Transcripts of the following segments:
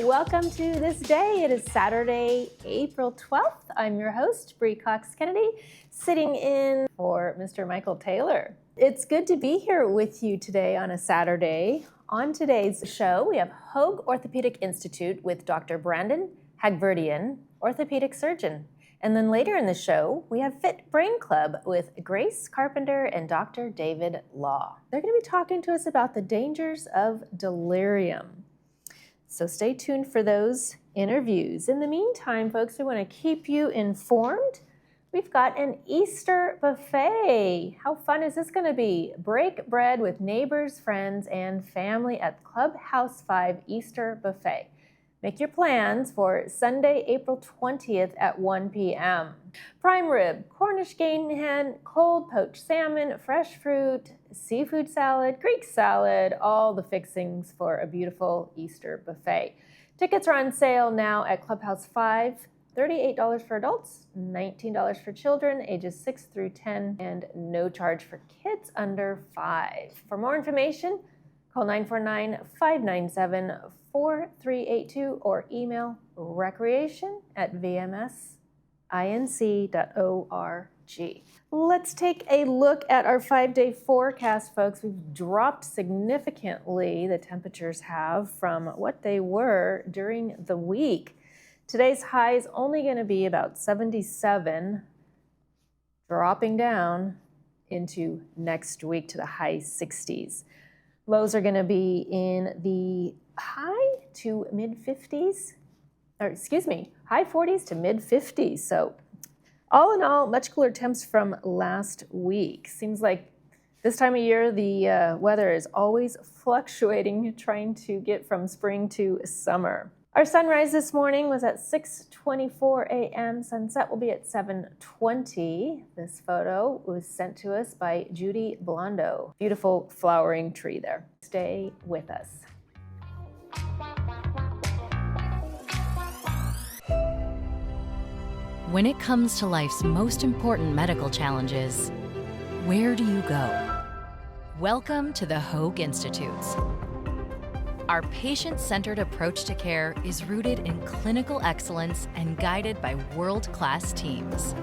Welcome to This Day. It is Saturday, April 12th. I'm your host, Bree Cox Kennedy, sitting in for Mr. Michael Taylor. It's good to be here with you today on a Saturday. On today's show, we have Hoag Orthopedic Institute with Dr. Brandon Hagverdian, orthopedic surgeon. And then later in the show, we have Fit Brain Club with Grace Carpenter and Dr. David Law. They're going to be talking to us about the dangers of delirium. So stay tuned for those interviews. In the meantime, folks, we want to keep you informed. We've got an Easter buffet. How fun is this going to be? Break bread with neighbors, friends, and family at Clubhouse 5 Easter Buffet. Make your plans for Sunday, April 20th at 1 p.m. Prime rib, Cornish game hen, cold poached salmon, fresh fruit, seafood salad, Greek salad, all the fixings for a beautiful Easter buffet. Tickets are on sale now at Clubhouse 5, $38 for adults, $19 for children, ages 6 through 10, and no charge for kids under 5. For more information, call 949-597-4382 or email recreation@vmsinc.org. Let's take a look at our 5-day forecast, folks. We've dropped significantly, the temperatures have, from what they were during the week. Today's high is only going to be about 77, dropping down into next week to the high 60s. Lows are going to be in the high to mid 50s, high 40s to mid 50s. So all in all, much cooler temps from last week. Seems like this time of year, the weather is always fluctuating, trying to get from spring to summer. Our sunrise this morning was at 6:24 a.m. Sunset will be at 7:20. This photo was sent to us by Judy Blondo. Beautiful flowering tree there. Stay with us. When it comes to life's most important medical challenges, where do you go? Welcome to the Hoag Institutes. Our patient-centered approach to care is rooted in clinical excellence and guided by world-class teams.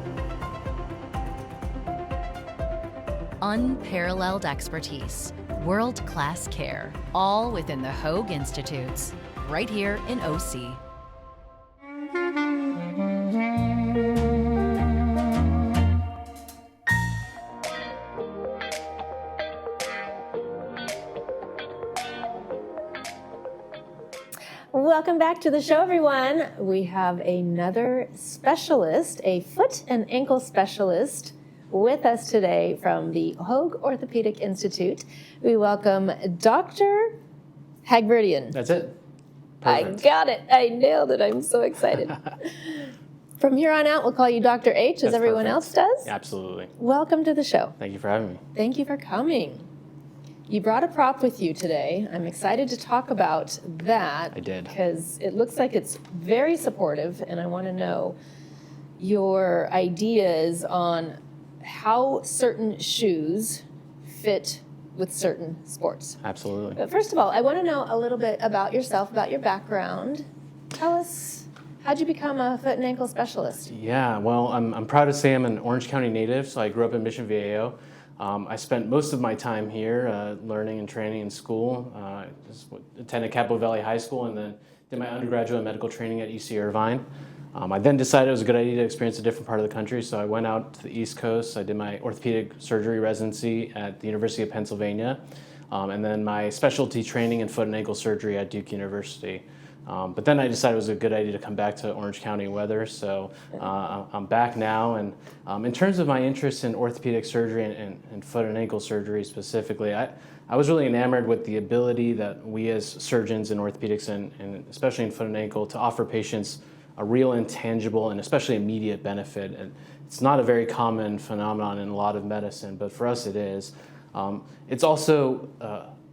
Unparalleled expertise, world-class care, all within the Hoag Institutes, right here in OC. Welcome back to the show, everyone. We have another specialist, a foot and ankle specialist, with us today from the Hoag Orthopedic Institute. We welcome Dr. Hagverdian. That's it. I Perfect. got it. I nailed it. I'm so excited. From here on out, we'll call you Dr. H, as everyone else does. Absolutely. Welcome to the show. Thank you for having me. Thank you for coming. You brought a prop with you today. I'm excited to talk about that. I did. Because it looks like it's very supportive, and I want to know your ideas on how certain shoes fit with certain sports. Absolutely. But first of all, I want to know a little bit about yourself, about your background. Tell us, how'd you become a foot and ankle specialist? Yeah, well, I'm proud to say I'm an Orange County native, so I grew up in Mission Viejo. I spent most of my time here learning and training in school. Attended Capital Valley High School and then did my undergraduate medical training at UC Irvine. I then decided it was a good idea to experience a different part of the country, so I went out to the East Coast. I did my orthopedic surgery residency at the University of Pennsylvania, and then my specialty training in foot and ankle surgery at Duke University. But then I decided it was a good idea to come back to Orange County weather, so I'm back now. And in terms of my interest in orthopedic surgery and foot and ankle surgery specifically, I was really enamored with the ability that we as surgeons in orthopedics and especially in foot and ankle to offer patients a real intangible and especially immediate benefit. And it's not a very common phenomenon in a lot of medicine, but for us it is. It's also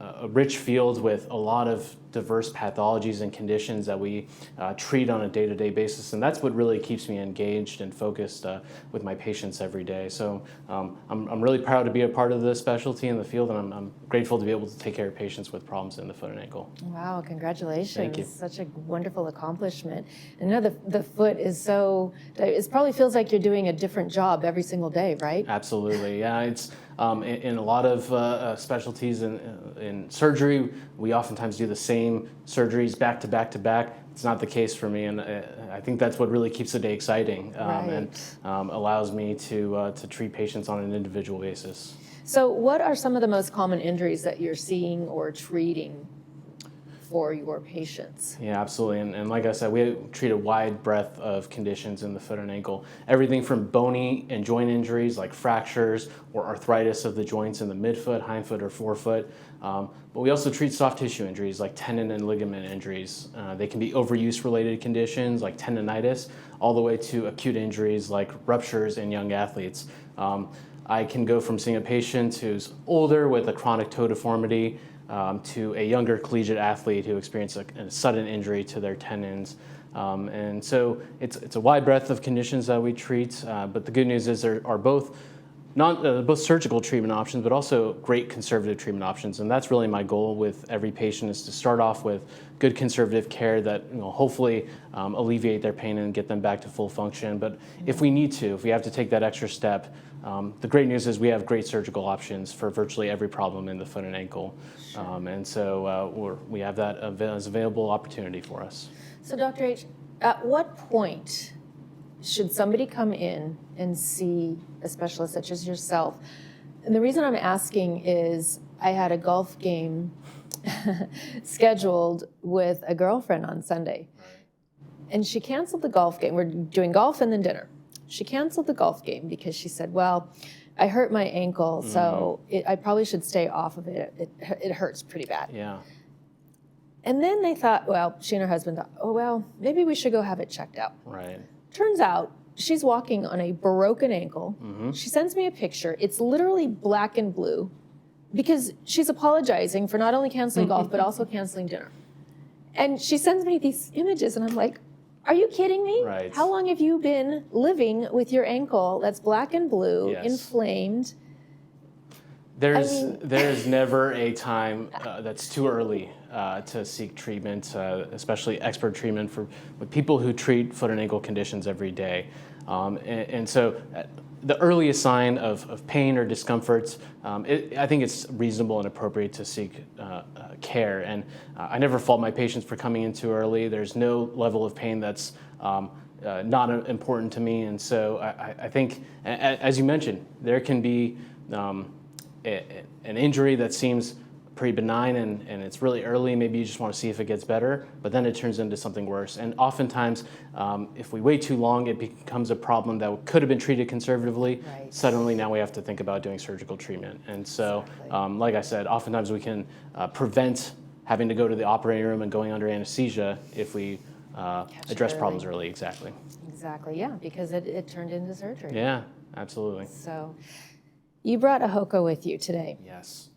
a rich field with a lot of diverse pathologies and conditions that we treat on a day-to-day basis, and that's what really keeps me engaged and focused with my patients every day. So I'm really proud to be a part of this specialty in the field, and I'm grateful to be able to take care of patients with problems in the foot and ankle. Wow, congratulations. Thank you. Such a wonderful accomplishment. And now the foot is so, it probably feels like you're doing a different job every single day, right? Absolutely, yeah. It's in a lot of specialties in surgery, we oftentimes do the same surgeries back to back to back. It's not the case for me, and I think that's what really keeps the day exciting and allows me to treat patients on an individual basis. So what are some of the most common injuries that you're seeing or treating for your patients? Yeah, absolutely. And like I said, we treat a wide breadth of conditions in the foot and ankle. Everything from bony and joint injuries like fractures or arthritis of the joints in the midfoot, hindfoot, or forefoot. But we also treat soft tissue injuries like tendon and ligament injuries. They can be overuse related conditions like tendonitis, all the way to acute injuries like ruptures in young athletes. I can go from seeing a patient who's older with a chronic toe deformity to a younger collegiate athlete who experienced a sudden injury to their tendons. And so it's a wide breadth of conditions that we treat, but the good news is there are both surgical treatment options, but also great conservative treatment options. And that's really my goal with every patient, is to start off with good conservative care that hopefully alleviate their pain and get them back to full function. But if we need to, if we have to take that extra step, the great news is we have great surgical options for virtually every problem in the foot and ankle. And so we have that as available opportunity for us. So Dr. H, at what point should somebody come in and see a specialist such as yourself? And the reason I'm asking is I had a golf game scheduled with a girlfriend on Sunday. And she canceled the golf game. We're doing golf and then dinner. She canceled the golf game because she said, well, I hurt my ankle, so I probably should stay off of it. It hurts pretty bad. Yeah. And then they thought, well, she and her husband thought, oh, well, maybe we should go have it checked out. Right. Turns out she's walking on a broken ankle. She sends me a picture. It's literally black and blue because she's apologizing for not only canceling golf, but also canceling dinner. And she sends me these images, and I'm like, are you kidding me? Right. How long have you been living with your ankle that's black and blue, inflamed? There's never a time that's too early to seek treatment, especially expert treatment with people who treat foot and ankle conditions every day. And so the earliest sign of pain or discomfort, I think it's reasonable and appropriate to seek care. And I never fault my patients for coming in too early. There's no level of pain that's not important to me. And so I think, as you mentioned, there can be an injury that seems pretty benign and it's really early. Maybe you just want to see if it gets better, but then it turns into something worse. And oftentimes, if we wait too long, it becomes a problem that could have been treated conservatively. Right. Suddenly, now we have to think about doing surgical treatment. And so, like I said, oftentimes we can prevent having to go to the operating room and going under anesthesia if we address problems early. Exactly. Exactly, yeah, because it turned into surgery. Yeah, absolutely. So you brought a Hoka with you today. Yes.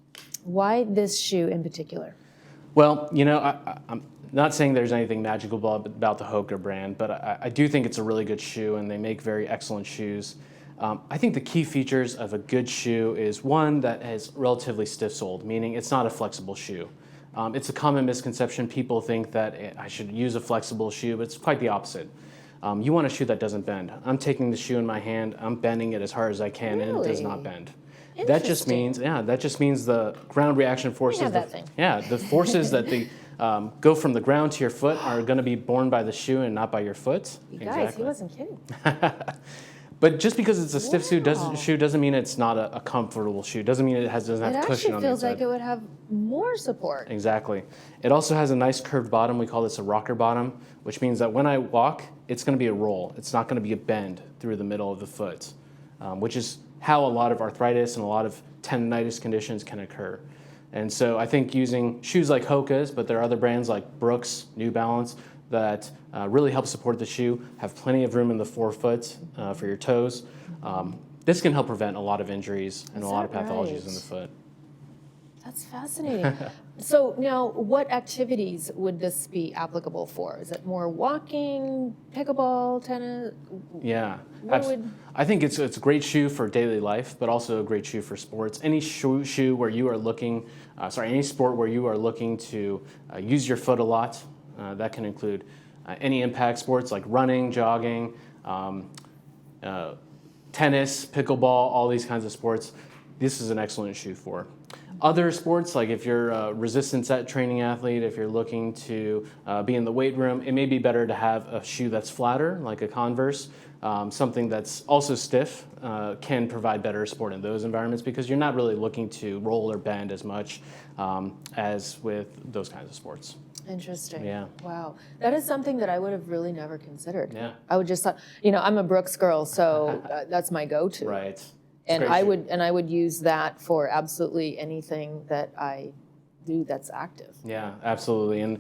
Why this shoe in particular? Well, I'm not saying there's anything magical about the Hoka brand, but I do think it's a really good shoe, and they make very excellent shoes. I think the key features of a good shoe is one that is relatively stiff-soled, meaning it's not a flexible shoe. It's a common misconception. People think that I should use a flexible shoe, but it's quite the opposite. You want a shoe that doesn't bend. I'm taking the shoe in my hand, I'm bending it as hard as I can, and it does not bend. That just means, the ground reaction forces. The forces that go from the ground to your foot are going to be borne by the shoe and not by your foot. You guys, he wasn't kidding. But just because it's a stiff shoe doesn't mean it's not a comfortable shoe. Doesn't mean it doesn't have cushion on the inside. It actually feels like it would have more support. Exactly. It also has a nice curved bottom. We call this a rocker bottom, which means that when I walk, it's going to be a roll. It's not going to be a bend through the middle of the foot, which is how a lot of arthritis and a lot of tendonitis conditions can occur. And so I think using shoes like Hoka's, but there are other brands like Brooks, New Balance, that really help support the shoe, have plenty of room in the forefoot for your toes. This can help prevent a lot of injuries and a lot of pathologies in the foot. That's fascinating. So now, what activities would this be applicable for? Is it more walking, pickleball, tennis? Yeah, What would... I think it's a great shoe for daily life, but also a great shoe for sports. Any shoe where you are looking, any sport where you are looking to use your foot a lot. That can include any impact sports like running, jogging, tennis, pickleball, all these kinds of sports. This is an excellent shoe for. Other sports, like if you're a resistance training athlete, if you're looking to be in the weight room, it may be better to have a shoe that's flatter, like a Converse. Something that's also stiff can provide better support in those environments because you're not really looking to roll or bend as much as with those kinds of sports. Interesting. Yeah. Wow. That is something that I would have really never considered. Yeah. I would just thought, I'm a Brooks girl, so that's my go-to. Right. And I would use that for absolutely anything that I do that's active. Yeah, absolutely. And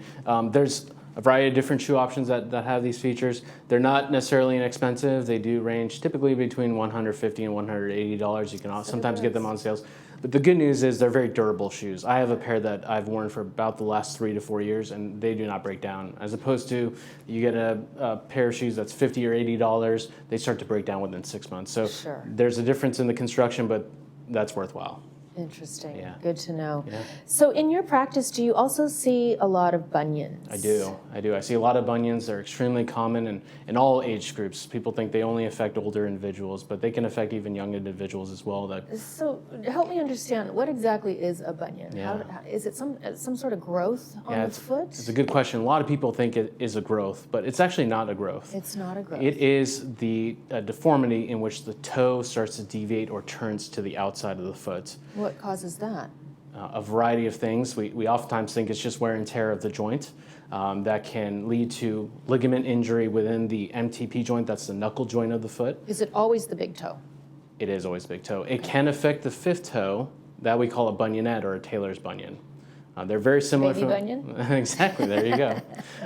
there's a variety of different shoe options that have these features. They're not necessarily inexpensive. They do range typically between $150 and $180. You can sometimes get them on sales. But the good news is they're very durable shoes. I have a pair that I've worn for about the last 3 to 4 years, and they do not break down. As opposed to you get a pair of shoes that's $50 or $80, they start to break down within 6 months. So Sure. There's a difference in the construction, but that's worthwhile. Interesting. Yeah. Good to know. Yeah. So in your practice, do you also see a lot of bunions? I do. I see a lot of bunions. They're extremely common in all age groups. People think they only affect older individuals, but they can affect even young individuals as well. So help me understand, what exactly is a bunion? Yeah. Is it some sort of growth on the foot? It's a good question. A lot of people think it is a growth, but it's actually not a growth. It's not a growth. It is the deformity in which the toe starts to deviate or turns to the outside of the foot. What causes that? A variety of things. We oftentimes think it's just wear and tear of the joint. That can lead to ligament injury within the MTP joint, that's the knuckle joint of the foot. Is it always the big toe? It is always big toe. It can affect the fifth toe, that we call a bunionette or a Taylor's bunion. They're very similar. Baby bunion? Exactly, there you go.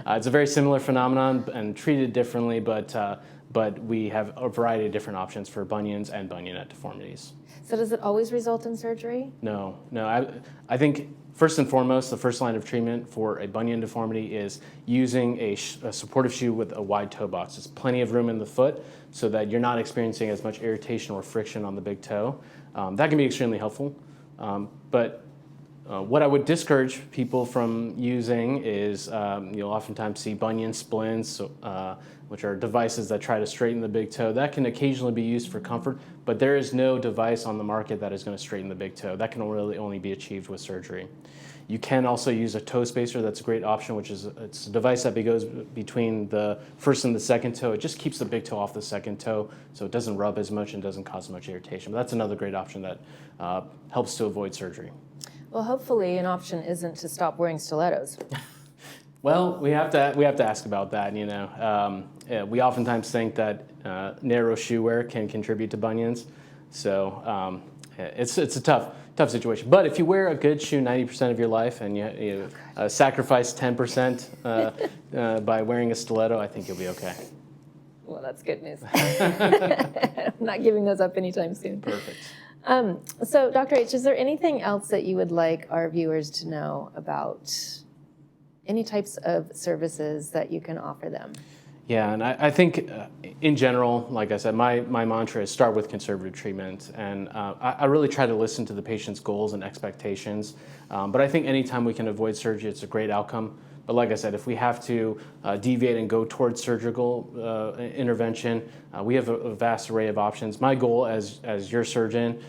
It's a very similar phenomenon and treated differently, but we have a variety of different options for bunions and bunionette deformities. So does it always result in surgery? No. I think first and foremost, the first line of treatment for a bunion deformity is using a supportive shoe with a wide toe box. There's plenty of room in the foot so that you're not experiencing as much irritation or friction on the big toe. That can be extremely helpful. But what I would discourage people from using is you'll oftentimes see bunion splints, which are devices that try to straighten the big toe. That can occasionally be used for comfort, but there is no device on the market that is going to straighten the big toe. That can really only be achieved with surgery. You can also use a toe spacer. That's a great option, it's a device that goes between the first and the second toe. It just keeps the big toe off the second toe, so it doesn't rub as much and doesn't cause much irritation. But that's another great option that helps to avoid surgery. Well, hopefully an option isn't to stop wearing stilettos. Well, we have to ask about that. We oftentimes think that narrow shoe wear can contribute to bunions, so it's a tough situation. But if you wear a good shoe 90% of your life and you sacrifice 10% by wearing a stiletto, I think you'll be okay. Well, that's good news. I'm not giving those up anytime soon. Perfect. So, Dr. H, is there anything else that you would like our viewers to know about any types of services that you can offer them? Yeah, and I think in general, like I said, my mantra is start with conservative treatment, and I really try to listen to the patient's goals and expectations. But I think anytime we can avoid surgery, it's a great outcome. But like I said, if we have to deviate and go towards surgical intervention, we have a vast array of options. My goal as your surgeon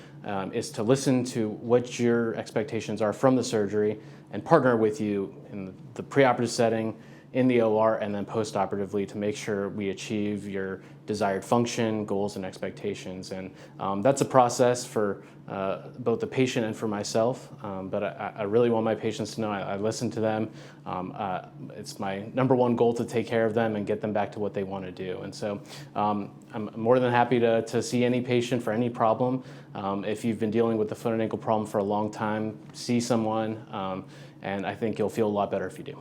is to listen to what your expectations are from the surgery and partner with you in the preoperative setting, in the OR, and then postoperatively to make sure we achieve your desired function, goals, and expectations. And that's a process for both the patient and for myself, but I really want my patients to know I listen to them. It's my number one goal to take care of them and get them back to what they want to do. And so I'm more than happy to see any patient for any problem. If you've been dealing with the foot and ankle problem for a long time, see someone, and I think you'll feel a lot better if you do.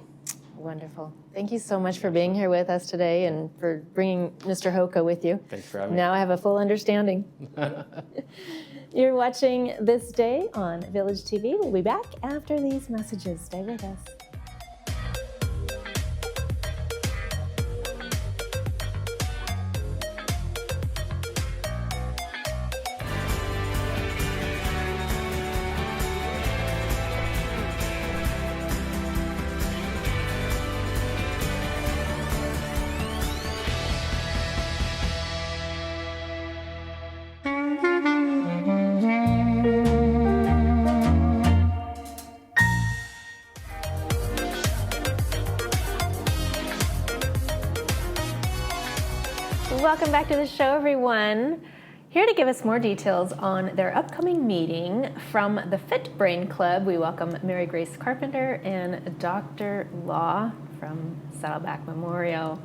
Wonderful. Thank you so much for being here with us today and for bringing Mr. Hoka with you. Thanks for having me. Now I have a full understanding. You're watching This Day on Village TV. We'll be back after these messages. Stay with us. Welcome back to the show, everyone. Here to give us more details on their upcoming meeting from the Fit Brain Club, we welcome Mary Grace Carpenter and Dr. Law from Saddleback Memorial.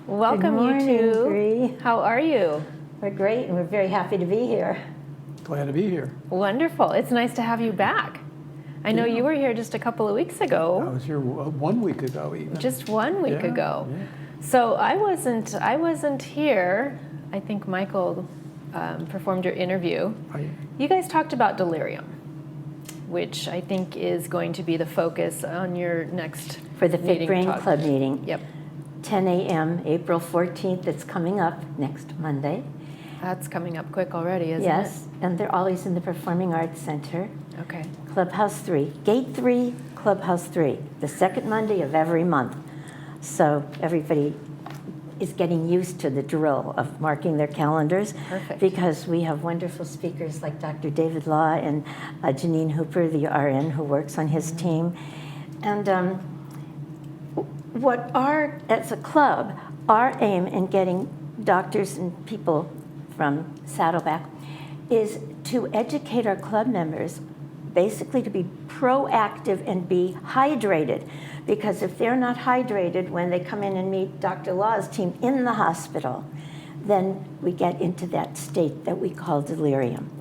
Welcome, Good morning, you two. Bree. How are you? We're great, and we're very happy to be here. Glad to be here. Wonderful. It's nice to have you back. I know you were here just a couple of weeks I ago, was here 1 week ago even. just 1 week Yeah, ago. yeah. So I wasn't here. I think Michael performed your interview. You guys talked about delirium, which I think is going to be the focus on your next For the Fit meeting Brain talk. Club meeting, Yep, 10 a.m., April 14th. It's coming up next Monday. that's coming up quick already, isn't Yes, and they're always in the Performing Arts Center, it? Okay. Clubhouse 3, Gate 3, Clubhouse 3, the second Monday of every month. So everybody is getting used to the drill of marking their calendars. Perfect. Because we have wonderful speakers like Dr. David Law and Janine Hooper, the RN who works on his team. And as a club, our aim in getting doctors and people from Saddleback is to educate our club members, basically to be proactive and be hydrated. Because if they're not hydrated when they come in and meet Dr. Law's team in the hospital, then we get into that state that we call delirium.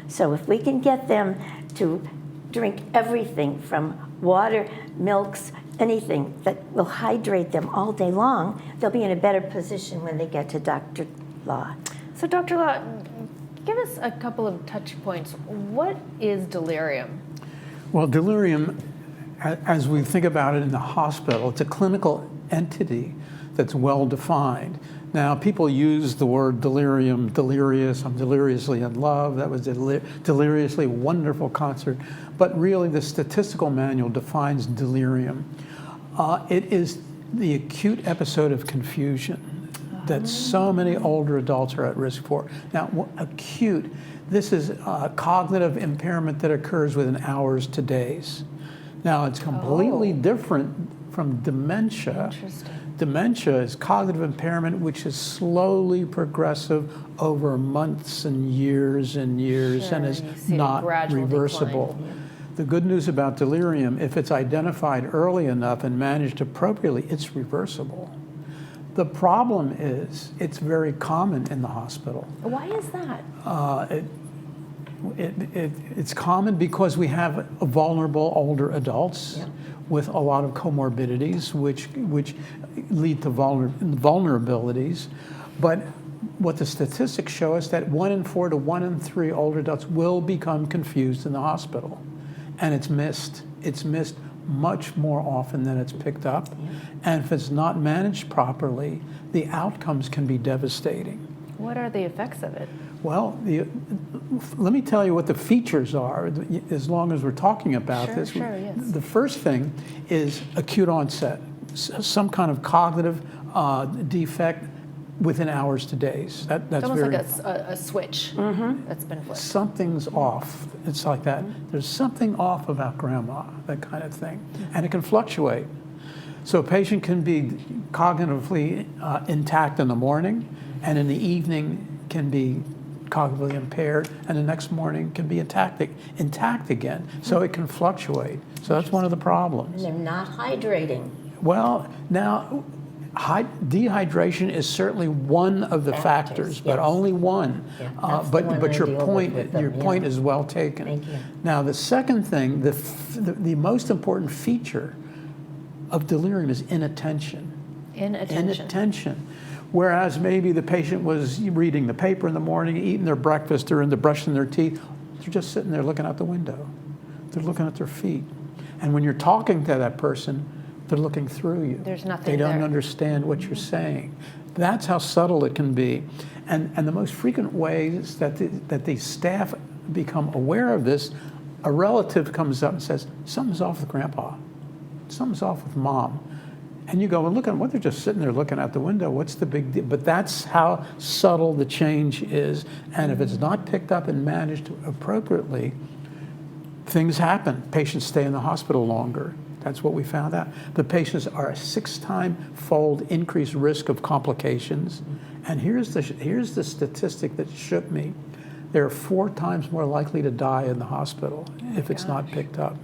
So if we can get them to drink everything from water, milks, anything that will hydrate them all day long, they'll be in a better position when they get to Dr. Law. So Dr. Law, give us a couple of touch points. What is delirium? Well, delirium, as we think about it in the hospital, it's a clinical entity that's well defined. Now, people use the word delirium, delirious, I'm deliriously in love, that was a deliriously wonderful concert, but really the statistical manual defines delirium. It is the acute episode of confusion that so many older adults are at risk for. Now, acute, this is a cognitive impairment that occurs within hours to days. Now, it's completely different from dementia. Interesting. Dementia is cognitive impairment, which is slowly progressive over months and years and years, Sure, and is you see a not gradual reversible. decline. The good news about delirium, if it's identified early enough and managed appropriately, it's reversible. The problem is it's very common in the hospital. Why is that? It's common because we have vulnerable older adults with a lot of comorbidities, which lead to vulnerabilities. But what the statistics show us that 1 in 4 to 1 in 3 older adults will become confused in the hospital, and it's missed. It's missed much more often than it's picked up, and if it's not managed properly, the outcomes can be devastating. What are the effects of it? Well, let me tell you what the features are, as long as we're talking about Sure, this. sure, yes. The first thing is acute onset, some kind of cognitive defect within hours to days. That's It's almost very, like a switch that's been flipped. something's off. It's like that. There's something off about grandma, that kind of thing. And it can fluctuate. So a patient can be cognitively intact in the morning, and in the evening can be cognitively impaired, and the next morning can be intact again. So it can fluctuate. So that's one of the problems. And they're not hydrating. Well, now, dehydration is certainly one of the factors, but yes. only one. Yeah, that's the one But we your deal point, with them, your yeah. point is well taken. Thank you. Now, the second thing, the most important feature of delirium is inattention. Inattention. Inattention. Whereas maybe the patient was reading the paper in the morning, eating their breakfast, or brushing their teeth, they're just sitting there looking out the window. They're looking at their feet. And when you're talking to that person, they're looking through you. There's nothing They don't there. understand what you're saying. That's how subtle it can be. And the most frequent ways that the staff become aware of this, a relative comes up and says, something's off with grandpa. Something's off with mom. And you go, well, look at them. What, they're just sitting there looking out the window. What's the big deal? But that's how subtle the change is. And if it's not picked up and managed appropriately, things happen. Patients stay in the hospital longer. That's what we found out. The patients are a 6-time-fold increased risk of complications. And here's the statistic that shook me. They're 4 times more likely to die in the hospital if it's not picked up.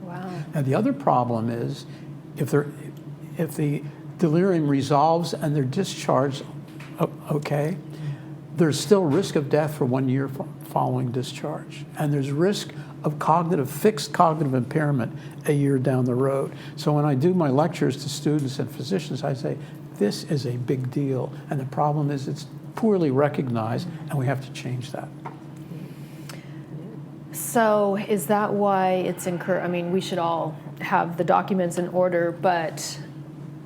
Wow. Now, the other problem is if the delirium resolves and they're discharged, okay, there's still risk of death for 1 year following discharge. And there's risk of fixed cognitive impairment a year down the road. So when I do my lectures to students and physicians, I say, this is a big deal. And the problem is it's poorly recognized, and we have to change that. So is that why it's I mean, we should all have the documents in order, but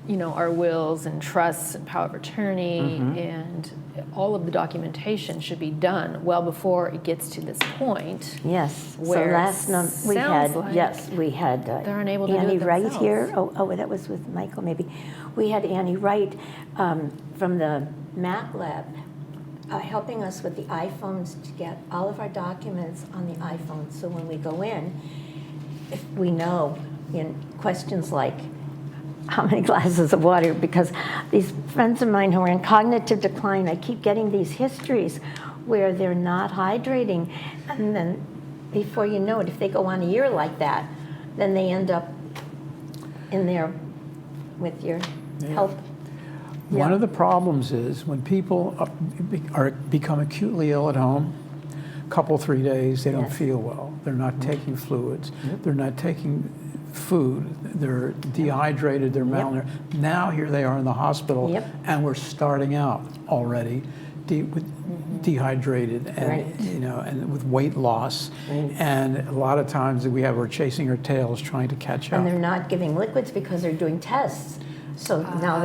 our wills and trusts and power of attorney and all of the documentation should be done well before it gets to this point. Yes. So Where last month we sounds had they're unable to do it Annie Wright themselves. here. Oh, that was with Michael maybe. We had Annie Wright from the Mac Lab helping us with the iPhones to get all of our documents on the iPhone. So when we go in, if we know in questions like how many glasses of water, because these friends of mine who are in cognitive decline, I keep getting these histories where they're not hydrating, and then before you know it, if they go on a year like that, then they end up in there with your help. One of the problems is when people become acutely ill at home, couple, 3 days, they don't feel well. They're not taking fluids. They're not taking food. They're dehydrated. They're malnourished. Now here they are in the hospital, and we're starting out already dehydrated and and with weight loss. And a lot of times we're chasing our tails trying to catch up. And they're not giving liquids because they're doing tests. So now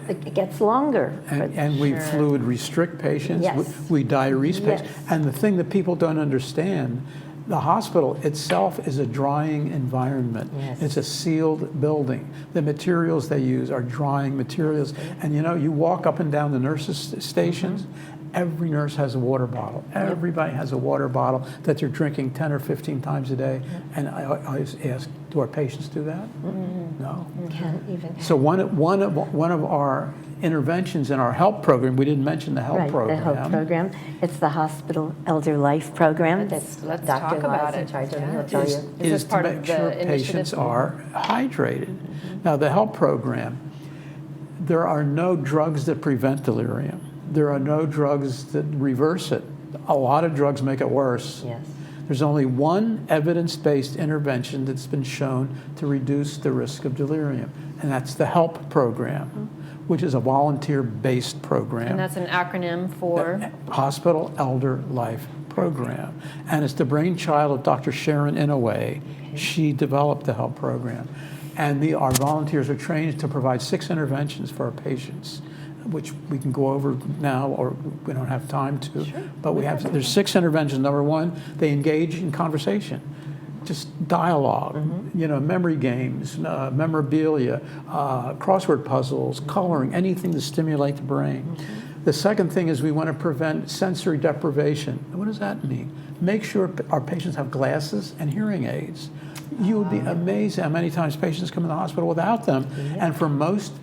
it gets longer. And we fluid restrict patients. Yes. We diurese patients. Yes. And the thing that people don't understand, the hospital itself is a drying environment. Yes. It's a sealed building. The materials they use are drying materials. And you walk up and down the nurses' stations, every nurse has a water bottle. Everybody has a water bottle that they're drinking 10 or 15 times a day. And I always ask, do our patients do that? No. Can't even. So one of our interventions in our HELP program, we didn't mention the HELP program. The HELP program. It's the Hospital Elder Life Program. Let's Dr. talk about Law's in it. charge of it. He'll Yeah. tell you. Is this to part of make the sure initiative? patients are hydrated. Now, the HELP program, there are no drugs that prevent delirium. There are no drugs that reverse it. A lot of drugs make it worse. Yes. There's only one evidence-based intervention that's been shown to reduce the risk of delirium, and that's the HELP program, which is a volunteer-based program. And that's an acronym for? The Hospital Elder Life Program. And it's the brainchild of Dr. Sharon Inouye. She developed the HELP program. And our volunteers are trained to provide 6 interventions for our patients, which we can go over now, or we don't have time to. Sure. But there's 6 interventions. Number 1, they engage in conversation, just dialogue, memory games, memorabilia, crossword puzzles, coloring, anything to stimulate the brain. The second thing is we want to prevent sensory deprivation. What does that mean? Make sure our patients have glasses and hearing aids. You would be amazed how many times patients come in the hospital without them. And for most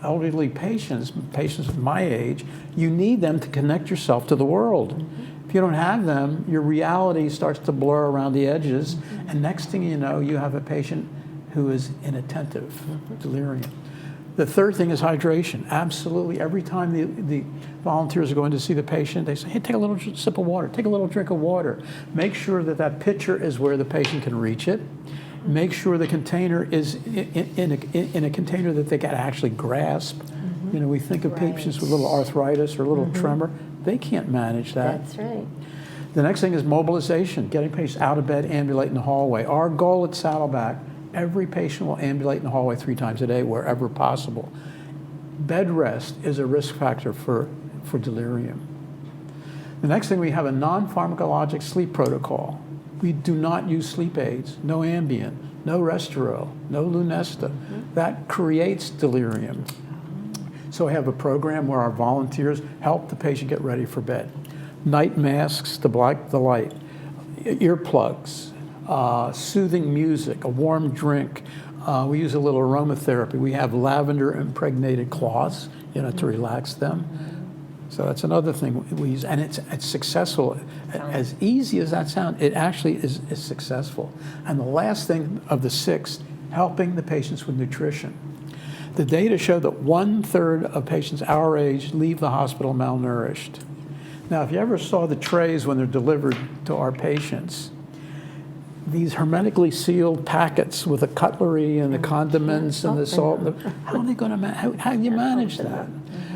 elderly patients of my age, you need them to connect yourself to the world. If you don't have them, your reality starts to blur around the edges, and next thing you know, you have a patient who is inattentive, delirium. The third thing is hydration. Absolutely, every time the volunteers are going to see the patient, they say, hey, take a little sip of water, take a little drink of water. Make sure that pitcher is where the patient can reach it. Make sure the container is in a container that they can actually grasp. You know, we think of patients with little arthritis or a little tremor. They can't manage that. That's right. The next thing is mobilization, getting patients out of bed, ambulate in the hallway. Our goal at Saddleback, every patient will ambulate in the hallway 3 times a day wherever possible. Bed rest is a risk factor for delirium. The next thing, we have a non-pharmacologic sleep protocol. We do not use sleep aids, no Ambien, no Restoril, no Lunesta. That creates delirium. So we have a program where our volunteers help the patient get ready for bed. Night masks to block the light, earplugs, soothing music, a warm drink. We use a little aromatherapy. We have lavender impregnated cloths, you know, to relax them. So that's another thing we use, and it's successful. As easy as that sounds, it actually is successful. And the last thing of the 6, helping the patients with nutrition. The data show that 1/3 of patients our age leave the hospital malnourished. Now, if you ever saw the trays when they're delivered to our patients, these hermetically sealed packets with the cutlery and the condiments and the salt, how are they going to how do you manage that?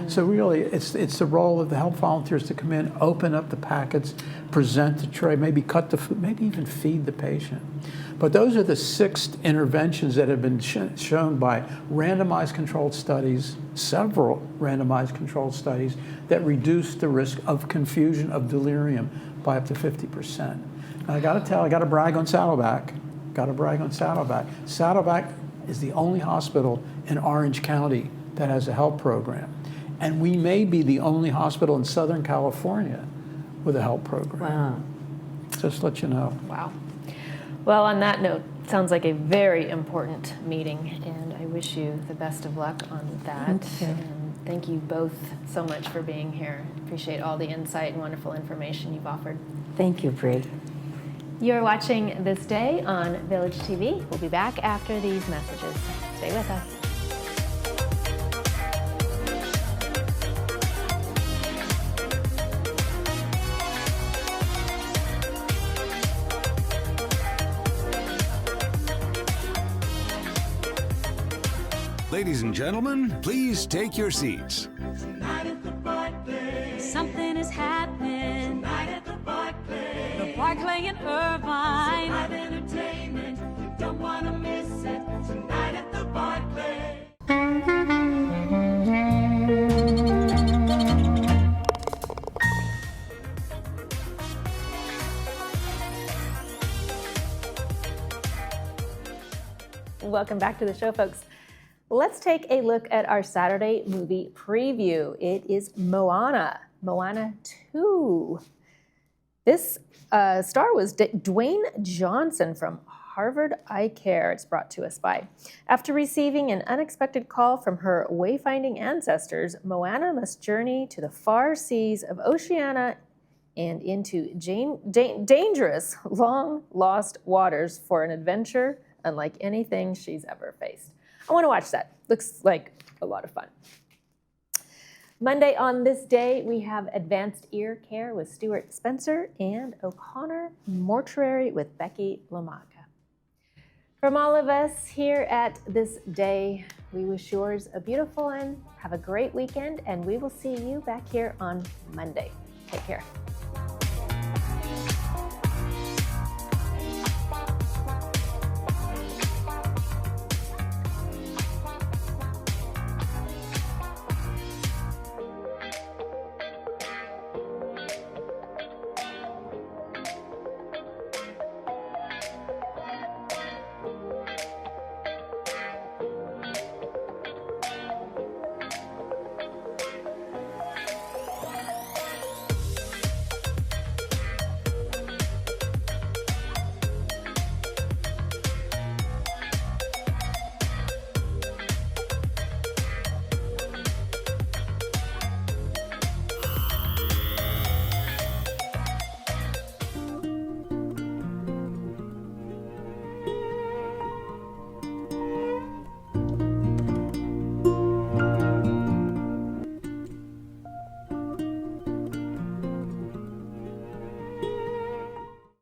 So really, it's the role of the health volunteers to come in, open up the packets, present the tray, maybe cut the food, maybe even feed the patient. But those are the 6 interventions that have been shown by randomized controlled studies, several randomized controlled studies, that reduce the risk of confusion of delirium by up to 50%. And I got to brag on Saddleback. Saddleback is the only hospital in Orange County that has a HELP program. And we may be the only hospital in Southern California with a HELP program. Wow. Just to let you know. Wow. Well, on that note, sounds like a very important meeting, and I wish you the best of luck on that. Thank you. And thank you both so much for being here. Appreciate all the insight and wonderful information you've offered. Thank you, Bree. You're watching This Day on Village TV. We'll be back after these messages. Stay with us. Ladies and gentlemen, please take your seats. Something is happening tonight at the Barclay. The Barclay in Irvine. Live entertainment, you don't want to miss it. Tonight at the Barclay. Welcome back to the show, folks. Let's take a look at our Saturday movie preview. It is Moana 2. This star was Dwayne Johnson from Harvard Eye Care. It's brought to us by. After receiving an unexpected call from her wayfinding ancestors, Moana must journey to the far seas of Oceania and into dangerous, long-lost waters for an adventure unlike anything she's ever faced. I want to watch that. Looks like a lot of fun. Monday on This Day, we have Advanced Ear Care with Stuart Spencer and O'Connor Mortuary with Becky LaMaca. From all of us here at This Day, we wish yours a beautiful one. Have a great weekend, and we will see you back here on Monday. Take care.